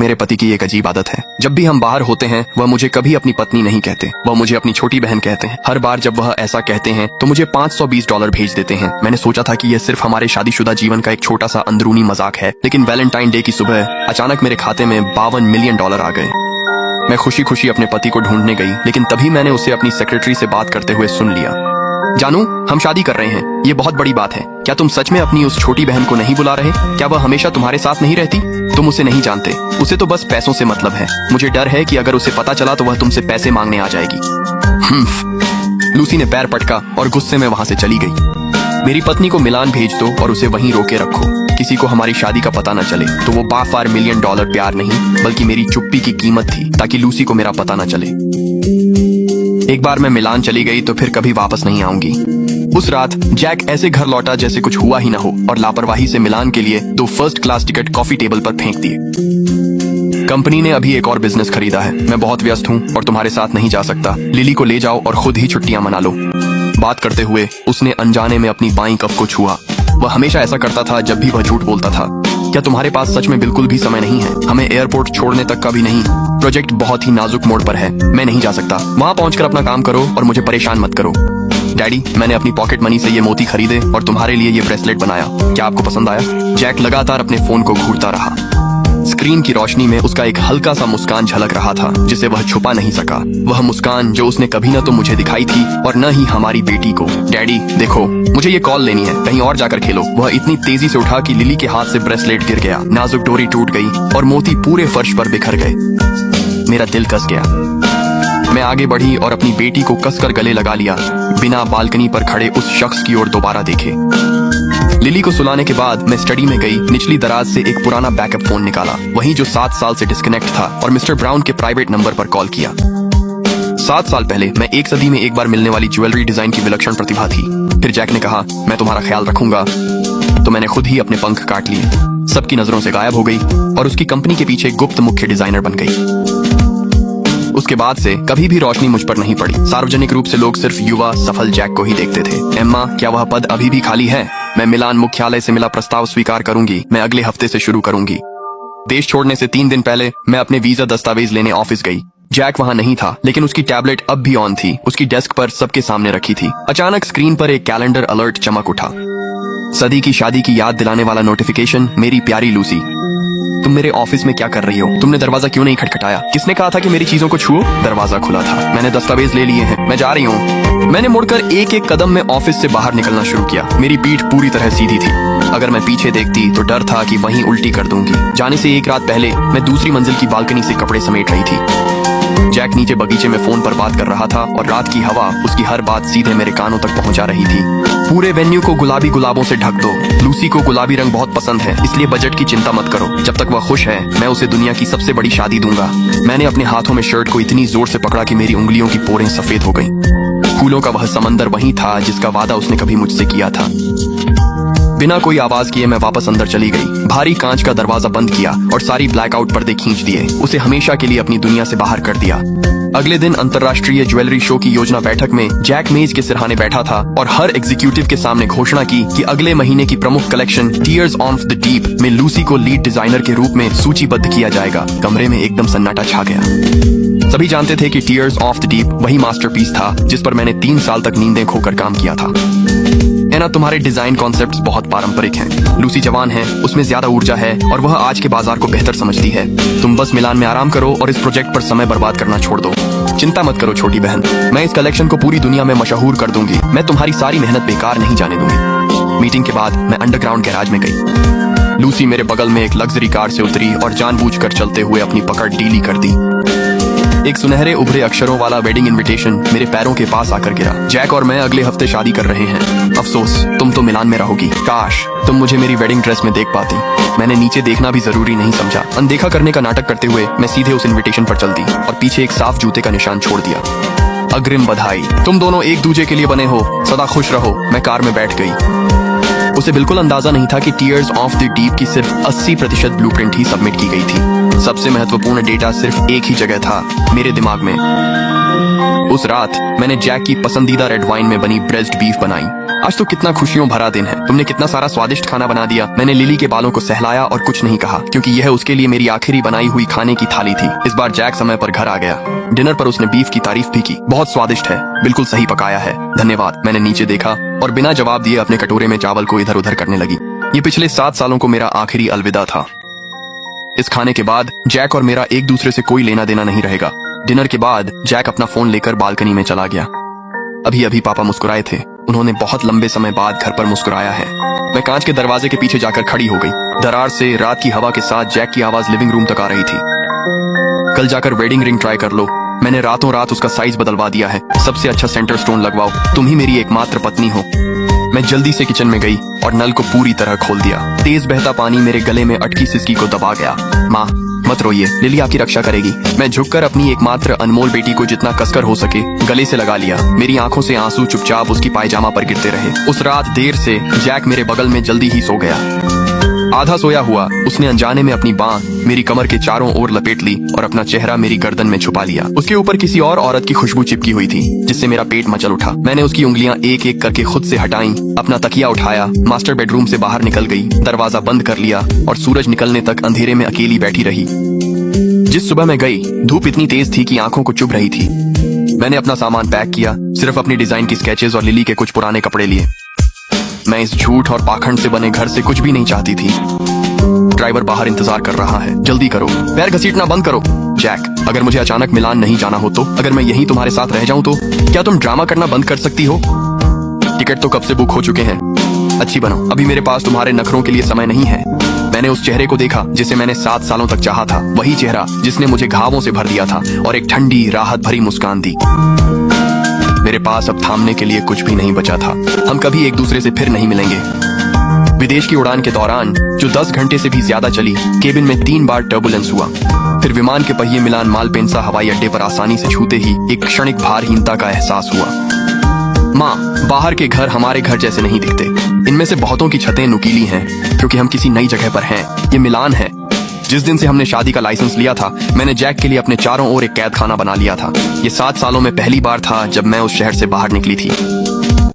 मेरे पति की एक अजीब आदत है। जब भी हम बाहर होते हैं वह मुझे कभी अपनी पत्नी नहीं कहते, वह मुझे अपनी छोटी बहन कहते हैं। हर बार जब वह ऐसा कहते हैं तो मुझे $520 भेज देते हैं। मैंने सोचा था कि यह सिर्फ हमारे शादीशुदा जीवन का एक छोटा सा अंदरूनी मजाक है, लेकिन वैलेंटाइन डे की सुबह अचानक मेरे खाते में $52 मिलियन आ गए। मैं खुशी खुशी अपने पति को ढूंढने गई, लेकिन तभी मैंने उसे अपनी सेक्रेटरी से बात करते हुए सुन लिया। जानू, हम शादी कर रहे हैं, ये बहुत बड़ी बात है। क्या तुम सच में अपनी उस छोटी बहन को नहीं बुला रहे? क्या वह हमेशा तुम्हारे साथ नहीं रहती? तुम उसे नहीं जानते, उसे तो बस पैसों से मतलब है। मुझे डर है कि अगर उसे पता चला तो वह तुमसे पैसे मांगने आ जाएगी। लूसी ने पैर पटका और गुस्से में वहां से चली गई। मेरी पत्नी को मिलान भेज दो और उसे वहीं रोके रखो। किसी को हमारी शादी का पता न चले। तो वो $52 मिलियन प्यार नहीं, बल्कि मेरी चुप्पी की कीमत थी, ताकि लूसी को मेरा पता न चले। एक बार मैं मिलान चली गई तो फिर कभी वापस नहीं आऊंगी। उस रात जैक ऐसे घर लौटा जैसे कुछ हुआ ही ना हो, और लापरवाही से मिलान के लिए 2 first class ticket coffee table पर फेंक दिए। कंपनी ने अभी एक और बिजनेस खरीदा है। मैं बहुत व्यस्त हूँ और तुम्हारे साथ नहीं जा सकता। लिली को ले जाओ और खुद ही छुट्टियां मना लो। बात करते हुए उसने अनजाने में अपनी बाईं कफ को छुआ। वह हमेशा ऐसा करता था जब भी वह झूठ बोलता था। क्या तुम्हारे पास सच में बिल्कुल भी समय नहीं है? हमें एयरपोर्ट छोड़ने तक का भी नहीं। प्रोजेक्ट बहुत ही नाजुक मोड़ पर है, मैं नहीं जा सकता। वहाँ पहुंचकर अपना काम करो और मुझे परेशान मत करो। डैडी, मैंने अपनी पॉकेट मनी से ये मोती खरीदे और तुम्हारे लिए ये ब्रेसलेट बनाया। क्या आपको पसंद आया? जैक लगातार अपने फोन को घूरता रहा। स्क्रीन की रोशनी में उसका एक हल्का सा मुस्कान झलक रहा था, जिसे वह छुपा नहीं सका। वह मुस्कान जो उसने कभी न तो मुझे दिखाई थी और न ही हमारी बेटी को। डैडी देखो, मुझे ये कॉल लेनी है, कहीं और जाकर खेलो। वह इतनी तेजी से उठा कि लिली के हाथ से ब्रेसलेट गिर गया। नाजुक डोरी टूट गई और मोती पूरे फर्श पर बिखर गए। मेरा दिल कस गया। मैं आगे बढ़ी और अपनी बेटी को कसकर गले लगा लिया, बिना बालकनी पर खड़े उस शख्स की ओर दोबारा देखे। लिली को सुलाने के बाद मैं स्टडी में गई। निचली दराज से एक पुराना बैकअप फोन निकाला, वही जो 7 साल से डिस्कनेक्ट था, और मिस्टर ब्राउन के प्राइवेट नंबर पर कॉल किया। 7 साल पहले मैं एक सदी में एक बार मिलने वाली ज्वेलरी डिजाइन की विलक्षण प्रतिभा थी। फिर जैक ने कहा, मैं तुम्हारा ख्याल रखूंगा। तो मैंने खुद ही अपने पंख काट लिए। सबकी नजरों से गायब हो गई और उसकी कंपनी के पीछे गुप्त मुख्य डिजाइनर बन गई। उसके बाद से कभी भी रोशनी मुझ पर नहीं पड़ी। सार्वजनिक रूप से लोग सिर्फ युवा सफल जैक को ही देखते थे। एम्मा, क्या वह पद अभी भी खाली है? मैं मिलान मुख्यालय से मिला प्रस्ताव स्वीकार करूंगी। मैं अगले हफ्ते से शुरू करूंगी। देश छोड़ने से 3 दिन पहले मैं अपने वीजा दस्तावेज लेने ऑफिस गई। जैक वहां नहीं था, लेकिन उसकी टैबलेट अब भी ऑन थी, उसकी डेस्क पर सबके सामने रखी थी। अचानक स्क्रीन पर एक कैलेंडर अलर्ट चमक उठा। सदी की शादी की याद दिलाने वाला नोटिफिकेशन। मेरी प्यारी लूसी, तुम मेरे ऑफिस में क्या कर रही हो? तुमने दरवाजा क्यों नहीं खटखटाया? किसने कहा था कि मेरी चीजों को छुओ? दरवाजा खुला था। मैंने दस्तावेज ले लिए हैं, मैं जा रही हूँ। मैंने मुड़कर एक एक कदम में ऑफिस से बाहर निकलना शुरू किया। मेरी पीठ पूरी तरह सीधी थी। अगर मैं पीछे देखती तो डर था कि वहीं उल्टी कर दूंगी। जाने से एक रात पहले मैं दूसरी मंजिल की बालकनी से कपड़े समेट रही थी। जैक नीचे बगीचे में फोन पर बात कर रहा था और रात की हवा उसकी हर बात सीधे मेरे कानों तक पहुंचा रही थी। पूरे वेन्यू को गुलाबी गुलाबों से ढक दो। लूसी को गुलाबी रंग बहुत पसंद है, इसलिए बजट की चिंता मत करो। जब तक वह खुश है, मैं उसे दुनिया की सबसे बड़ी शादी दूंगा। मैंने अपने हाथों में शर्ट को इतनी जोर से पकड़ा कि मेरी उंगलियों की पोरें सफेद हो गईं। फूलों का वह समंदर वही था जिसका वादा उसने कभी मुझसे किया था। बिना कोई आवाज किए मैं वापस अंदर चली गई। भारी कांच का दरवाजा बंद किया और सारी ब्लैकआउट पर्दे खींच दिए। उसे हमेशा के लिए अपनी दुनिया से बाहर कर दिया। अगले दिन अंतर्राष्ट्रीय ज्वेलरी शो की योजना बैठक में जैक मेज के सिरहाने बैठा था और हर एग्जीक्यूटिव के सामने घोषणा की कि अगले महीने की प्रमुख collection tears of the deep में लूसी को लीड डिजाइनर के रूप में सूचीबद्ध किया जाएगा। कमरे में एकदम सन्नाटा छा गया। सभी जानते थे कि टीयर्स ऑफ द डीप वही मास्टरपीस था जिस पर मैंने 3 साल तक नींदें खोकर काम किया था। ना, तुम्हारे डिजाइन कॉन्सेप्ट्स बहुत पारंपरिक हैं। लूसी जवान है, उसमें ज्यादा ऊर्जा है और वह आज के बाजार को बेहतर समझती है। तुम बस मिलान में आराम करो और इस प्रोजेक्ट पर समय बर्बाद करना छोड़ दो। चिंता मत करो छोटी बहन, मैं इस कलेक्शन को पूरी दुनिया में मशहूर कर दूंगी। मैं तुम्हारी सारी मेहनत बेकार नहीं जाने दूंगी। मीटिंग के बाद मैं अंडरग्राउंड गैराज में गई। लूसी मेरे बगल में एक लग्जरी कार से उतरी और जानबूझकर चलते हुए अपनी पकड़ ढीली कर दी। एक सुनहरे उभरे अक्षरों वाला वेडिंग इनविटेशन मेरे पैरों के पास आकर गिरा। जैक और मैं अगले हफ्ते शादी कर रहे हैं। अफसोस, तुम तो मिलान में रहोगी। काश तुम मुझे मेरी वेडिंग ड्रेस में देख पाती। मैंने नीचे देखना भी जरूरी नहीं समझा। अनदेखा करने का नाटक करते हुए मैं सीधे उस इनविटेशन पर चल दी और पीछे एक साफ जूते का निशान छोड़ दिया। अग्रिम बधाई, तुम दोनों एक दूजे के लिए बने हो। सदा खुश रहो। मैं कार में बैठ गई। उसे बिल्कुल अंदाजा नहीं था कि टीयर्स ऑफ द डीप की सिर्फ 80% ब्लूप्रिंट ही सबमिट की गई थी। सबसे महत्वपूर्ण डेटा सिर्फ एक ही जगह था, मेरे दिमाग में। उस रात मैंने जैक की पसंदीदा रेड वाइन में बनी ब्रेस्ट बीफ बनाई। आज तो कितना खुशियों भरा दिन है। तुमने कितना सारा स्वादिष्ट खाना बना दिया। मैंने लिली के बालों को सहलाया और कुछ नहीं कहा, क्योंकि यह उसके लिए मेरी आखिरी बनाई हुई खाने की थाली थी। इस बार जैक समय पर घर आ गया। डिनर पर उसने बीफ की तारीफ भी की। बहुत स्वादिष्ट है, बिल्कुल सही पकाया है, धन्यवाद। मैंने नीचे देखा और बिना जवाब दिए अपने कटोरे में चावल को इधर उधर करने लगी। ये पिछले 7 सालों को मेरा आखिरी अलविदा था। इस खाने के बाद जैक और मेरा एक दूसरे से कोई लेना देना नहीं रहेगा। डिनर के बाद जैक अपना फोन लेकर बालकनी में चला गया। अभी अभी पापा मुस्कुराए थे। उन्होंने बहुत लंबे समय बाद घर पर मुस्कुराया है। मैं कांच के दरवाजे के पीछे जाकर खड़ी हो गई। दरार से रात की हवा के साथ जैक की आवाज लिविंग रूम तक आ रही थी। कल जाकर वेडिंग रिंग ट्राई कर लो। मैंने रातों रात उसका साइज बदलवा दिया है। सबसे अच्छा सेंटर स्टोन लगवाओ। तुम ही मेरी एकमात्र पत्नी हो। मैं जल्दी से किचन में गई और नल को पूरी तरह खोल दिया। तेज बहता पानी मेरे गले में अटकी सिसकी को दबा गया। माँ, मत रोइए, लिली आपकी रक्षा करेगी। मैं झुककर अपनी एकमात्र अनमोल बेटी को जितना कसकर हो सके गले से लगा लिया। मेरी आंखों से आंसू चुपचाप उसकी पायजामा पर गिरते रहे। उस रात देर से जैक मेरे बगल में जल्दी ही सो गया। आधा सोया हुआ उसने अनजाने में अपनी बांह मेरी कमर के चारों ओर लपेट ली और अपना चेहरा मेरी गर्दन में छुपा लिया। उसके ऊपर किसी और औरत की खुशबू चिपकी हुई थी, जिससे मेरा पेट मचल उठा। मैंने उसकी उंगलियां एक एक करके खुद से हटाई, अपना तकिया उठाया, मास्टर बेडरूम से बाहर निकल गई, दरवाजा बंद कर लिया और सूरज निकलने तक अंधेरे में अकेली बैठी रही। जिस सुबह मैं गई, धूप इतनी तेज थी कि आंखों को चुभ रही थी। मैंने अपना सामान पैक किया, सिर्फ अपनी डिजाइन की स्केचेस और लिली के कुछ पुराने कपड़े लिए। मैं इस झूठ और पाखंड से बने घर से कुछ भी नहीं चाहती थी। ड्राइवर बाहर इंतजार कर रहा है, जल्दी करो, पैर घसीटना बंद करो। जैक, अगर मुझे अचानक मिलान नहीं जाना हो तो, अगर मैं यहीं तुम्हारे साथ रह जाऊं तो, क्या तुम ड्रामा करना बंद कर सकती हो? टिकट तो कब से बुक हो चुके हैं। अच्छी बनो, अभी मेरे पास तुम्हारे नखरों के लिए समय नहीं है। मैंने उस चेहरे को देखा जिसे मैंने 7 सालों तक चाहा था, वही चेहरा जिसने मुझे घावों से भर दिया था और एक ठंडी राहत भरी मुस्कान दी। मेरे पास अब थामने के लिए कुछ भी नहीं बचा था। हम कभी एक दूसरे से फिर नहीं मिलेंगे। विदेश की उड़ान के दौरान, जो 10 घंटे से भी ज्यादा चली, केबिन में 3 बार टर्बुलेंस हुआ। फिर विमान के पहिए मिलान मालपेंसा हवाई अड्डे पर आसानी से छूते ही एक क्षणिक भारहीनता का एहसास हुआ। माँ, बाहर के घर हमारे घर जैसे नहीं दिखते। इनमें से बहुतों की छतें नुकीली हैं, क्योंकि हम किसी नई जगह पर हैं। ये मिलान है। जिस दिन से हमने शादी का लाइसेंस लिया था, मैंने जैक के लिए अपने चारों ओर एक कैद खाना बना लिया था। ये 7 सालों में पहली बार था जब मैं उस शहर से बाहर निकली थी।